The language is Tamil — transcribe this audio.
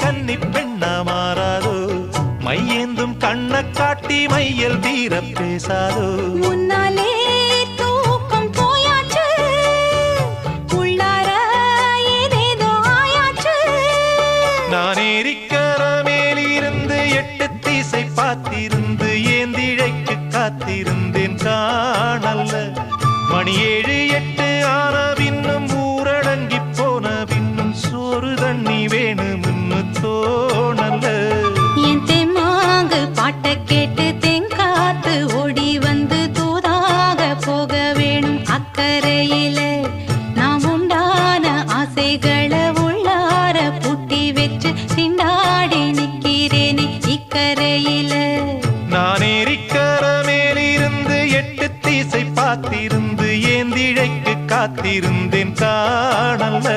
கன்னி பெண்ணா மாறாதோ மையேந்தும் கண்ண காட்டி மையல் தீர பேசாதோ முன்னாலே தூக்கம் போயாச்சு உள்ளார ஏதேதோ ஆயாச்சு நான் ஏரிக்கர மேலிருந்து 8 திசை பார்த்திருந்து ஏந்திழைக்கு காத்திருந்தேன் காணல்ல மணி 7 8 ஆன பின்னும் ஊரடங்கி போன பின்னும் சோறு தண்ணி வேணும்னு தோணல்ல என் தெம்மாங்கு பாட்டை கேட்டு தெங்காத்து ஓடி வந்து தூதாக போக வேணும் அக்கறையில நாம் உண்டான ஆசைகளை உள்ளார பூட்டி வச்சு திண்டாடி நிக்கிறேனே இக்கரையில நான் ஏரிக்கர மேலிருந்து 8 திசை பார்த்திருந்து ஏந்திழைக்கு காத்திருந்தேன் காணல்ல